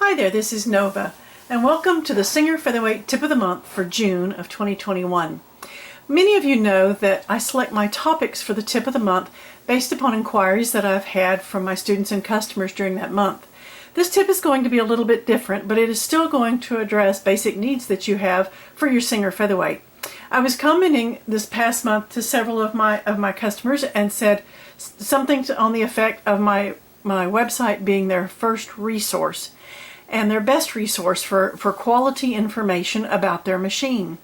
Hi there, this is Nova, and welcome to the Singer Featherweight Tip of the Month for June of 2021. Many of you know that I select my topics for the Tip of the Month based upon inquiries that I've had from my students and customers during that month. This tip is going to be a little bit different, but it is still going to address basic needs that you have for your Singer Featherweight. I was commenting this past month to several of my customers and said something on the effect of my website being their first resource and their best resource for quality information about their machine.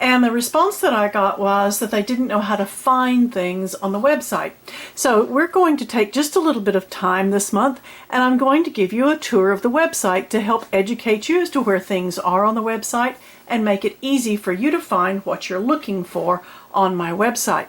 And the response that I got was that they didn't know how to find things on the website. So we're going to take just a little bit of time this month, and I'm going to give you a tour of the website to help educate you as to where things are on the website and make it easy for you to find what you're looking for on my website.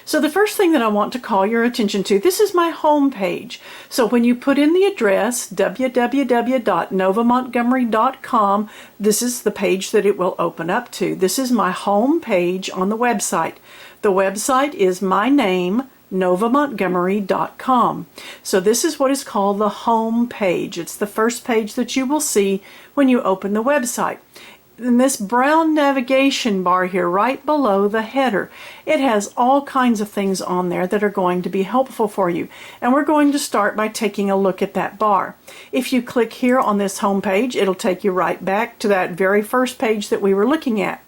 So the first thing that I want to call your attention to, this is my home page. So when you put in the address www.novamontgomery.com, this is the page that it will open up to. This is my home page on the website. The website is my name, novamontgomery.com. So this is what is called the home page. It's the first page that you will see when you open the website. In this brown navigation bar here right below the header, it has all kinds of things on there that are going to be helpful for you, and we're going to start by taking a look at that bar. If you click here on this home page, it'll take you right back to that very first page that we were looking at.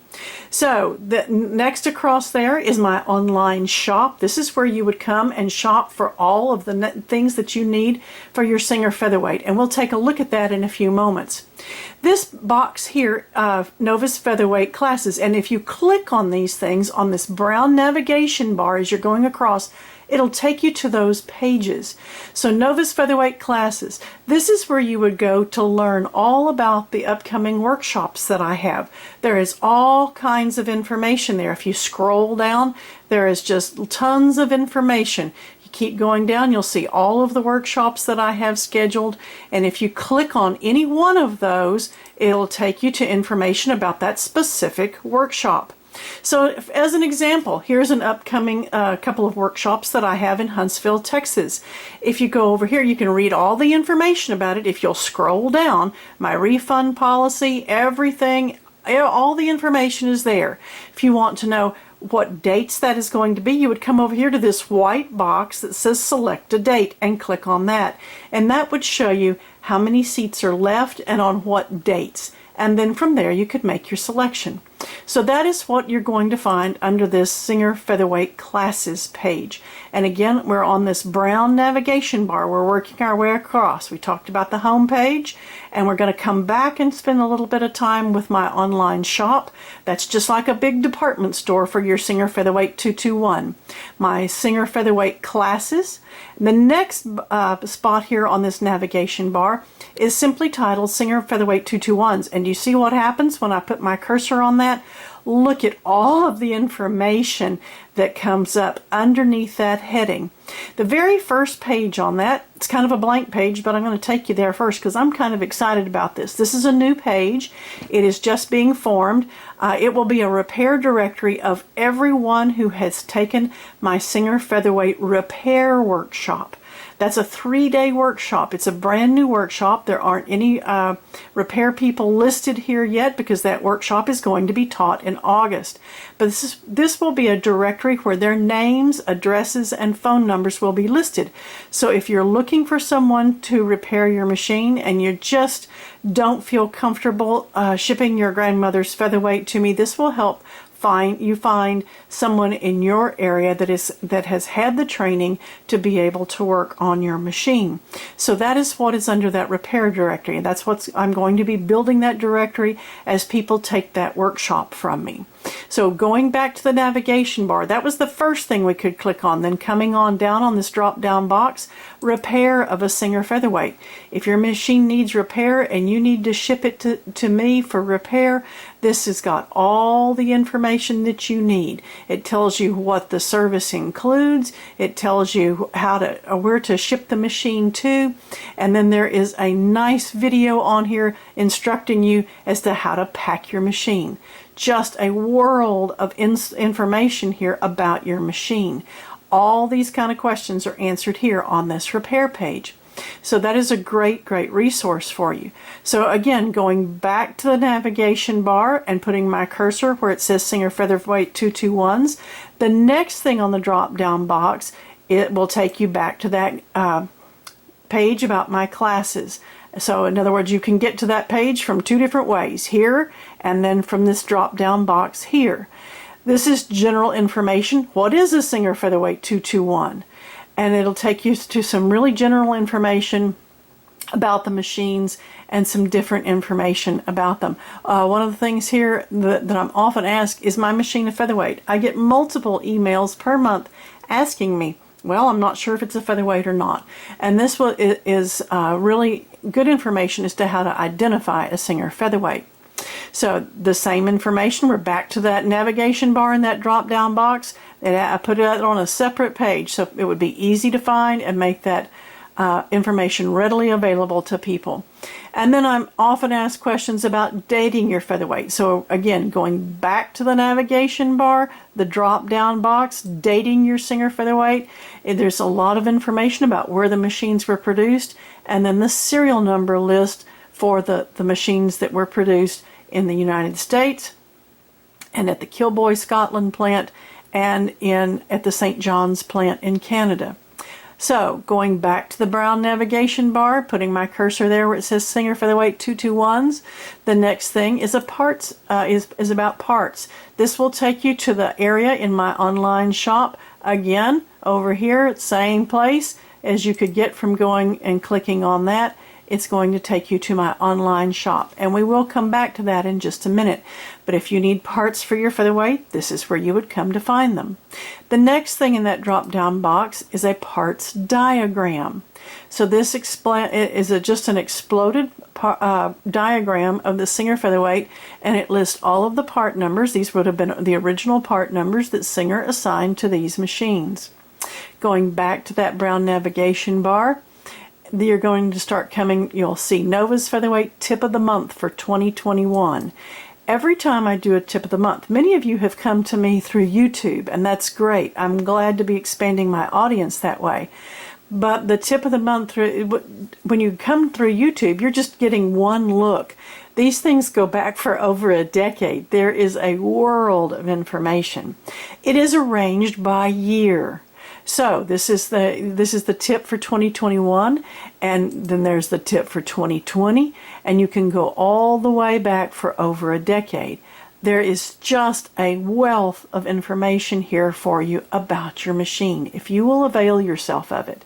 So the next across there is my online shop. This is where you would come and shop for all of the things that you need for your Singer Featherweight, and we'll take a look at that in a few moments. This box here, Nova's Featherweight classes, and if you click on these things on this brown navigation bar as you're going across, it'll take you to those pages. So Nova's Featherweight classes, this is where you would go to learn all about the upcoming workshops that I have. There is all kinds of information there. If you scroll down, there is just tons of information. You keep going down, you'll see all of the workshops that I have scheduled, and if you click on any one of those, it'll take you to information about that specific workshop. So as an example, here's an upcoming couple of workshops that I have in Huntsville, Texas. If you go over here, you can read all the information about it. If you'll scroll down, my refund policy, everything, all the information is there. If you want to know what dates that is going to be, you would come over here to this white box that says select a date and click on that. And that would show you how many seats are left and on what dates. And then from there you could make your selection. So that is what you're going to find under this Singer Featherweight Classes page. And again, we're on this brown navigation bar. We're working our way across. We talked about the home page, and we're going to come back and spend a little bit of time with my online shop. That's just like a big department store for your Singer Featherweight 221. My Singer Featherweight Classes. The next spot here on this navigation bar is simply titled Singer Featherweight 221s. And you see what happens when I put my cursor on that? Look at all of the information that comes up underneath that heading. The very first page on that, it's kind of a blank page, but I'm going to take you there first because I'm kind of excited about this. This is a new page. It is just being formed. It will be a repair directory of everyone who has taken my Singer Featherweight repair workshop. That's a 3-day workshop. It's a brand new workshop. There aren't any repair people listed here yet because that workshop is going to be taught in August. But this will be a directory where their names, addresses, and phone numbers will be listed. So if you're looking for someone to repair your machine and you just don't feel comfortable shipping your grandmother's featherweight to me, this will help find someone in your area that has had the training to be able to work on your machine. So that is what is under that repair directory. That's what I'm going to be building, that directory, as people take that workshop from me. So going back to the navigation bar, that was the first thing we could click on. Then coming on down on this drop down box, repair of a Singer Featherweight. If your machine needs repair and you need to ship it to me for repair, this has got all the information that you need. It tells you what the service includes. It tells you where to ship the machine to. And then there is a nice video on here instructing you as to how to pack your machine. Just a world of information here about your machine. All these kind of questions are answered here on this repair page. So that is a great resource for you. So again, going back to the navigation bar and putting my cursor where it says Singer Featherweight 221s, the next thing on the drop down box, it will take you back to that page about my classes. So in other words, you can get to that page from two different ways, here and then from this drop down box here. This is general information. What is a Singer Featherweight 221? And it'll take you to some really general information about the machines and some different information about them. One of the things here that I'm often asked, is my machine a featherweight? I get multiple emails per month asking me, well, I'm not sure if it's a featherweight or not. And this is really good information as to how to identify a Singer featherweight. So the same information, we're back to that navigation bar in that drop down box. And I put it on a separate page so it would be easy to find and make that information readily available to people. And then I'm often asked questions about dating your featherweight. So again, going back to the navigation bar, the drop down box, dating your Singer featherweight, there's a lot of information about where the machines were produced, and then the serial number list for the machines that were produced in the United States and at the Kilboy, Scotland plant and at the St. John's plant in Canada. So going back to the brown navigation bar, putting my cursor there where it says Singer Featherweight 221s, the next thing is is about parts. This will take you to the area in my online shop. Again, over here, same place as you could get from going and clicking on that. It's going to take you to my online shop, and we will come back to that in just a minute. But if you need parts for your featherweight, this is where you would come to find them. The next thing in that drop-down box is a parts diagram. So this is just an exploded diagram of the Singer featherweight, and it lists all of the part numbers. These would have been the original part numbers that Singer assigned to these machines. Going back to that brown navigation bar, you're going to start coming, you'll see Nova's Featherweight Tip of the Month for 2021. Every time I do a tip of the month, many of you have come to me through YouTube, and that's great. I'm glad to be expanding my audience that way. But the tip of the month, when you come through YouTube, you're just getting one look. These things go back for over a decade. There is a world of information. It is arranged by year. So this is the tip for 2021, and then there's the tip for 2020, and you can go all the way back for over a decade. There is just a wealth of information here for you about your machine, if you will avail yourself of it.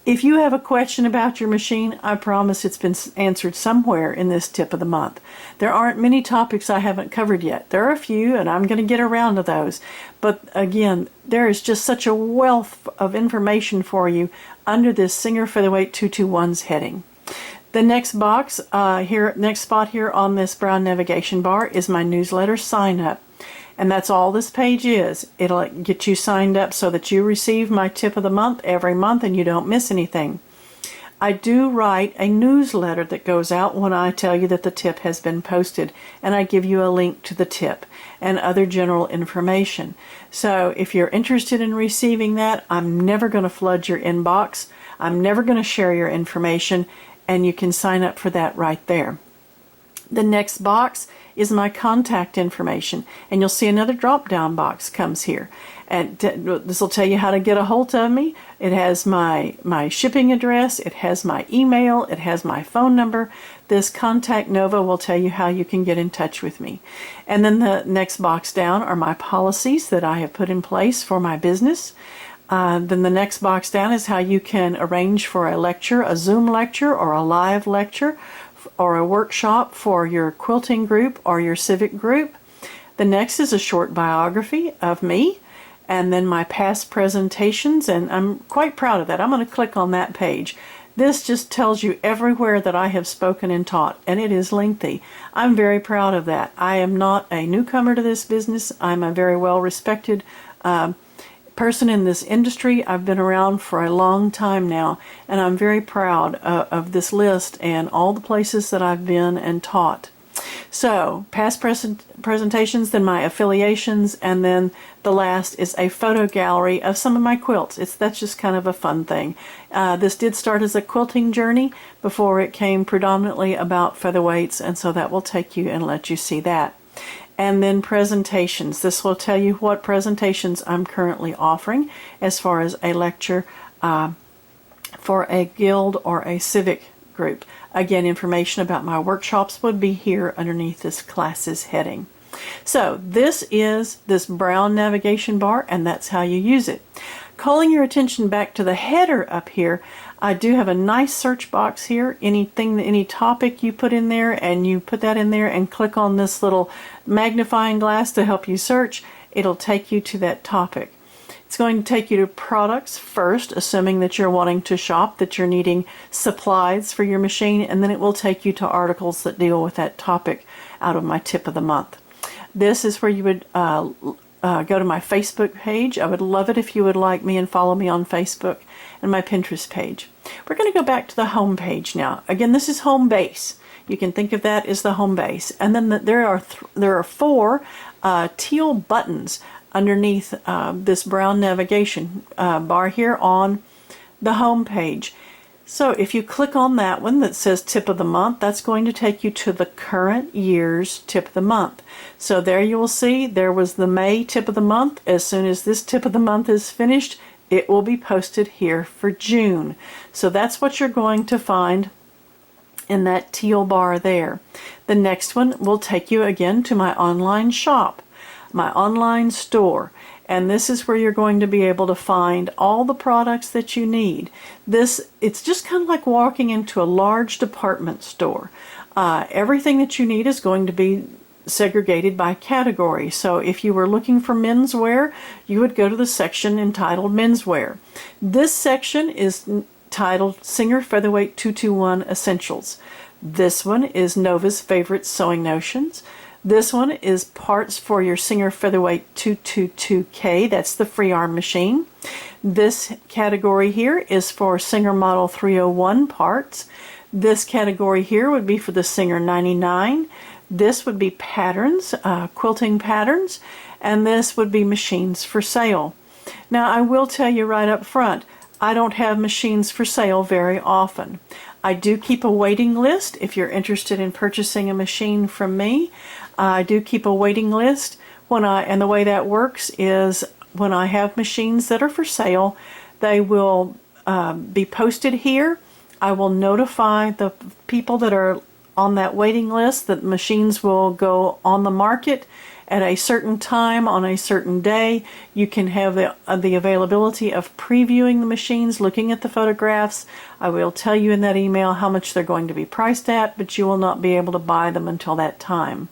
If you have a question about your machine, I promise it's been answered somewhere in this tip of the month. There aren't many topics I haven't covered yet. There are a few, and I'm going to get around to those. But again, there is just such a wealth of information for you under this Singer Featherweight 221's heading. The next box next spot here on this brown navigation bar is my newsletter sign up. And that's all this page is. It'll get you signed up so that you receive my tip of the month every month and you don't miss anything. I do write a newsletter that goes out when I tell you that the tip has been posted, and I give you a link to the tip and other general information. So if you're interested in receiving that, I'm never going to flood your inbox. I'm never going to share your information, and you can sign up for that right there. The next box is my contact information, and you'll see another drop-down box comes here. And this will tell you how to get a hold of me. It has my shipping address, it has my email, it has my phone number. This Contact Nova will tell you how you can get in touch with me. And then the next box down are my policies that I have put in place for my business. Then the next box down is how you can arrange for a lecture, a Zoom lecture or a live lecture, or a workshop for your quilting group or your civic group. The next is a short biography of me, and then my past presentations, and I'm quite proud of that. I'm going to click on that page. This just tells you everywhere that I have spoken and taught, and it is lengthy. I'm very proud of that. I am not a newcomer to this business. I'm a very well-respected person in this industry. I've been around for a long time now, and I'm very proud of this list and all the places that I've been and taught. So past presentations, then my affiliations, and then the last is a photo gallery of some of my quilts. That's just kind of a fun thing. This did start as a quilting journey before it came predominantly about featherweights, and so that will take you and let you see that. And then presentations. This will tell you what presentations I'm currently offering as far as a lecture for a guild or a civic group. Again, information about my workshops would be here underneath this classes heading. So this is this brown navigation bar, and that's how you use it. Calling your attention back to the header up here, I do have a nice search box here. Any topic you put in there, and you put that in there and click on this little magnifying glass to help you search, it'll take you to that topic. It's going to take you to products first, assuming that you're wanting to shop, that you're needing supplies for your machine, and then it will take you to articles that deal with that topic out of my tip of the month. This is where you would go to my Facebook page. I would love it if you would like me and follow me on Facebook, and my Pinterest page. We're going to go back to the home page now. Again, this is home base. You can think of that as the home base. And then there are four teal buttons underneath this brown navigation bar here on the home page. So if you click on that one that says tip of the month, that's going to take you to the current year's tip of the month. So there you will see there was the May tip of the month. As soon as this tip of the month is finished, it will be posted here for June. So that's what you're going to find in that teal bar there. The next one will take you again to my online shop, my online store, and this is where you're going to be able to find all the products that you need. It's just kind of like walking into a large department store. Everything that you need is going to be segregated by category. So if you were looking for menswear, you would go to the section entitled menswear. This section is titled Singer Featherweight 221 Essentials. This one is Nova's Favorite Sewing Notions. This one is parts for your Singer Featherweight 222K. That's the free arm machine. This category here is for Singer Model 301 parts. This category here would be for the Singer 99. This would be patterns, quilting patterns, and this would be machines for sale. Now I will tell you right up front, I don't have machines for sale very often. I do keep a waiting list if you're interested in purchasing a machine from me. I do keep a waiting list and the way that works is when I have machines that are for sale, they will be posted here. I will notify the people that are on that waiting list that machines will go on the market at a certain time on a certain day. You can have the availability of previewing the machines, looking at the photographs. I will tell you in that email how much they're going to be priced at, but you will not be able to buy them until that time.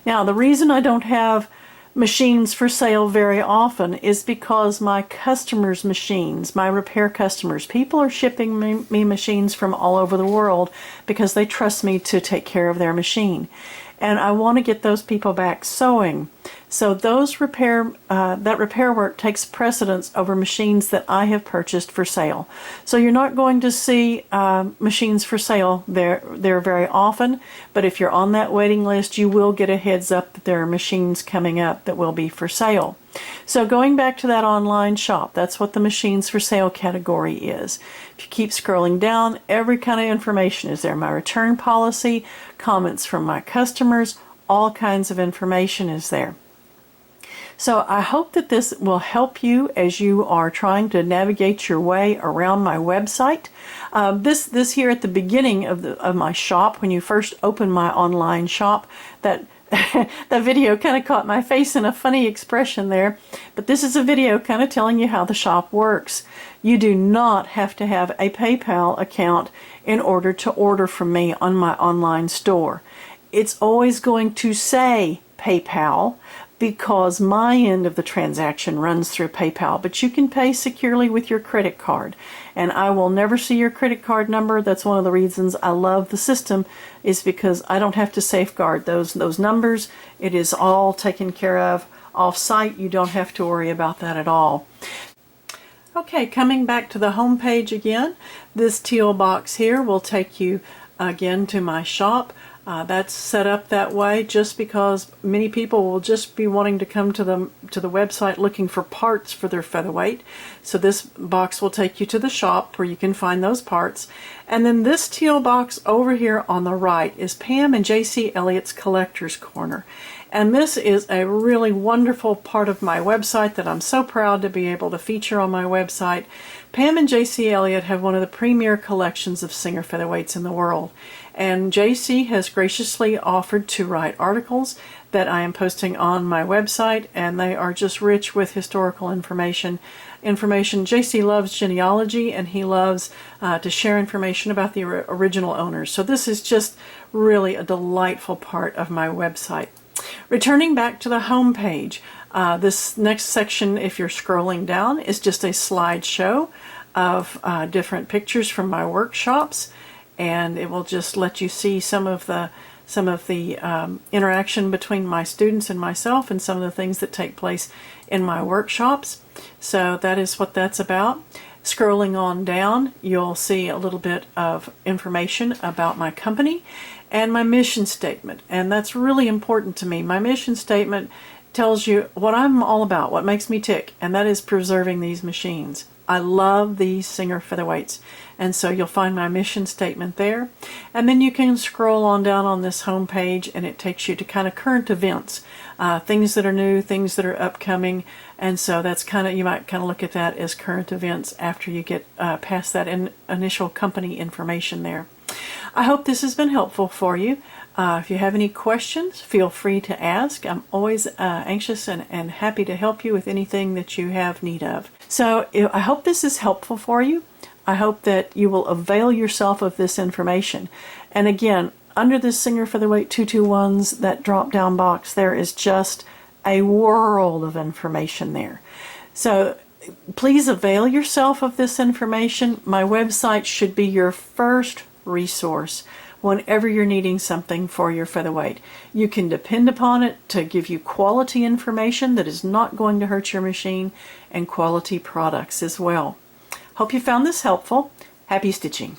Now, the reason I don't have machines for sale very often is because my customers' machines, my repair customers, people are shipping me machines from all over the world because they trust me to take care of their machine. And I want to get those people back sewing. So that repair work takes precedence over machines that I have purchased for sale. So you're not going to see machines for sale there very often, but if you're on that waiting list, you will get a heads up that there are machines coming up that will be for sale. So going back to that online shop, that's what the machines for sale category is. If you keep scrolling down, every kind of information is there. My return policy, comments from my customers, all kinds of information is there. So I hope that this will help you as you are trying to navigate your way around my website. This here at the beginning of my shop, when you first open my online shop, that video kind of caught my face in a funny expression there, but this is a video kind of telling you how the shop works. You do not have to have a PayPal account in order to order from me on my online store. It's always going to say PayPal because my end of the transaction runs through PayPal, but you can pay securely with your credit card. And I will never see your credit card number. That's one of the reasons I love the system, is because I don't have to safeguard those numbers. It is all taken care of off-site. You don't have to worry about that at all. Okay, coming back to the home page again, this teal box here will take you again to my shop. That's set up that way just because many people will just be wanting to come to the website looking for parts for their featherweight. So this box will take you to the shop where you can find those parts. And then this teal box over here on the right is Pam and J.C. Elliott's Collector's Corner. And this is a really wonderful part of my website that I'm so proud to be able to feature on my website. Pam and J.C. Elliott have one of the premier collections of Singer featherweights in the world. And J.C. has graciously offered to write articles that I am posting on my website, and they are just rich with historical information. J.C. loves genealogy, and he loves to share information about the original owners. So this is just really a delightful part of my website. Returning back to the home page, this next section, if you're scrolling down, is just a slideshow of different pictures from my workshops, and it will just let you see some of the interaction between my students and myself, and some of the things that take place in my workshops. So that is what that's about. Scrolling on down, you'll see a little bit of information about my company and my mission statement, and that's really important to me. My mission statement tells you what I'm all about, what makes me tick, and that is preserving these machines. I love these Singer featherweights, and so you'll find my mission statement there. And then you can scroll on down on this home page, and it takes you to kind of current events, things that are new, things that are upcoming, and so that's you might kind of look at that as current events after you get past that initial company information there. I hope this has been helpful for you. If you have any questions, feel free to ask. I'm always anxious and happy to help you with anything that you have need of. So I hope this is helpful for you. I hope that you will avail yourself of this information. And again, under this Singer Featherweight 221's, that drop-down box, there is just a world of information there. So please avail yourself of this information. My website should be your first resource whenever you're needing something for your featherweight. You can depend upon it to give you quality information that is not going to hurt your machine, and quality products as well. Hope you found this helpful. Happy stitching.